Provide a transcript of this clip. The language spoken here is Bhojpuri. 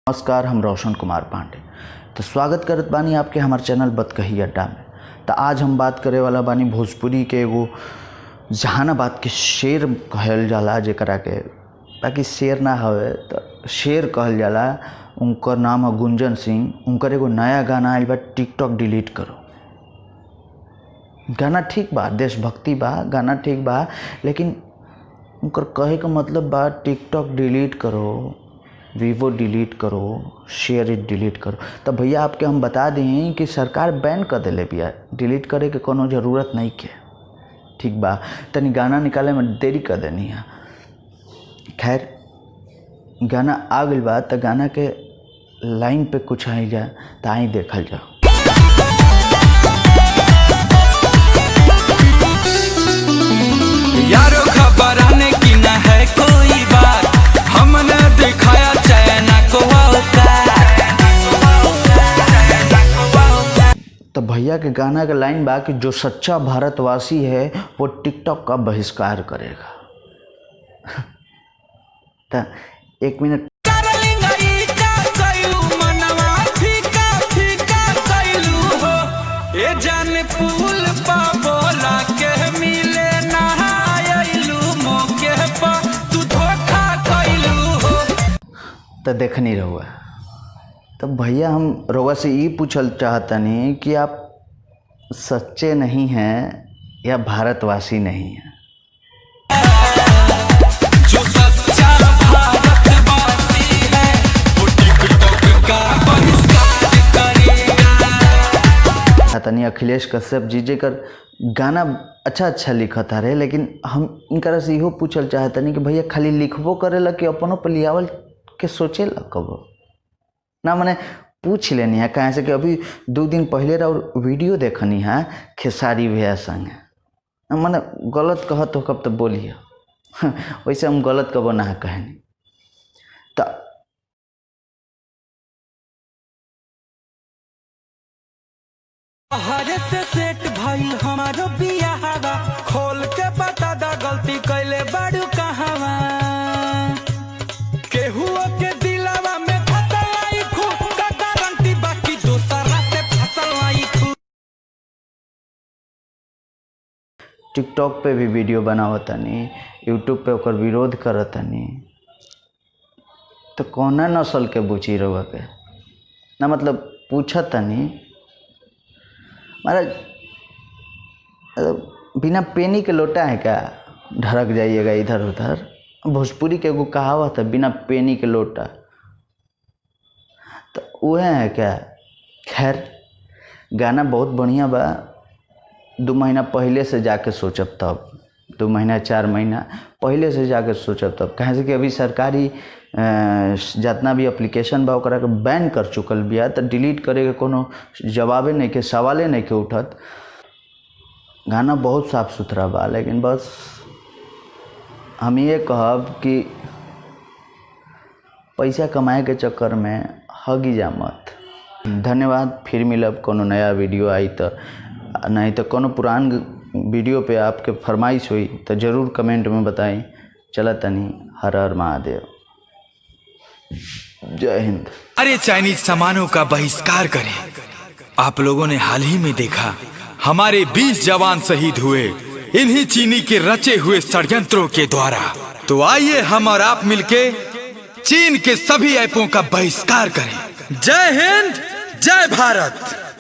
नमस्कार, हम रोशन कुमार पांडे। तो स्वागत करत बानी आपके हमारे चैनल बतकही अड्डा में। तो आज हम बात करे वाला बानी भोजपुरी के एगो जहानाबाद के शेर कहल जाला, जेकरा के बाकी शेर ना हवे तो शेर कहल जाला। उनकर नाम है गुंजन सिंह। उनकर एगो नया गाना आइल बा, टिकटॉक डिलीट करो। गाना ठीक बा, देशभक्ति बा, गाना ठीक बा, लेकिन उनकर कहे का मतलब बा टिकटॉक डिलीट करो, वीवो डिलीट करो, शेयर इट डिलीट करो। तो भैया आपके हम बता दें कि सरकार बैन कर दिले बिया, डिलीट करे के कोनो ज़रूरत नहीं के। ठीक बा, तनी गाना निकाले में देरी कर देनी है। खैर, गाना आ गई बा तो गाना के लाइन पे कुछ आई जाए तो आई देखल जाओ। यारो खबर आने की न है कोई बात, हमने दिखाया चाइना को तो भैया के गाना का लाइन बा कि जो सच्चा भारतवासी है वो टिकटॉक का बहिष्कार करेगा। तो एक मिनट, जाने पुल पा बोला के मिले नहायलू मौके पा तू धोखा कइलू हो। तो देखनी रहुआ। तो भैया हम रहुआ से ये पूछल चाहतनी कि आप सच्चे नहीं हैं या भारतवासी नहीं हैं। जो सच्चा भारतवासी है वो टिकटॉक का बहिष्कार करेगा। तनी अखिलेश कश्यप जी जेकर गाना अच्छा लिखता रहे, लेकिन हम इनकरा से इहो पूछल चाहतनी कि भैया खाली लिखबो करेला कि अपनों पर लियावल के सोचेला कबो ना। मने पूछ लेनी है कहाँ से कि अभी 2 दिन पहले और वीडियो देखनी है खेसारी भैया संग। मने गलत कहत हो कब तो बोलिए, वैसे हम गलत कबो ना कहनी। तो हरे से सेट भाई हमारो बियाहवा, खोल के बता दा गलती कैले बाड़ू कहवा। केहू के दिलवा में फसल आई खू का गारंटी, बाकी दूसरा से फसल आई खू। टिकटॉक पे भी वीडियो बनावतनी, यूट्यूब पे ओकर विरोध करतनी। तो कौना नस्ल के बुची रहुआ के ना, मतलब पूछतनी महाराज, बिना पेनी के लोटा है क्या ढरक जाइएगा इधर उधर। भोजपुरी के एगो कहावत है, बिना पेनी के लोटा, तो वह है क्या। खैर, गाना बहुत बढ़िया बा। 2 महीना पहले से जाके सोचब तब, 2 महीना 4 महीना पहले से जाके सोचब तब। कहे से कि अभी सरकारी जितना भी एप्लीकेशन बा ओकरा के बैन कर चुकल बिया, तो डिलीट करे के कोनो जवाबे नहीं के, सवाले नहीं के उठत। गाना बहुत साफ सुथरा बा, लेकिन बस हम ये कहब कि पैसा कमाए के चक्कर में हगी जा मत। धन्यवाद। फिर मिलब कोनो नया वीडियो आई तो, नहीं तो कोनो पुरान वीडियो पे आपके फरमाइश हुई तो ज़रूर कमेंट में बताएं। चला तनी, हर हर महादेव, जय हिंद। अरे चाइनीज सामानों का बहिष्कार करें। आप लोगों ने हाल ही में देखा हमारे 20 जवान शहीद हुए इन्हीं चीनी के रचे हुए षड्यंत्रों के द्वारा। तो आइए हम और आप मिलके चीन के सभी ऐपों का बहिष्कार करें। जय हिंद, जय भारत।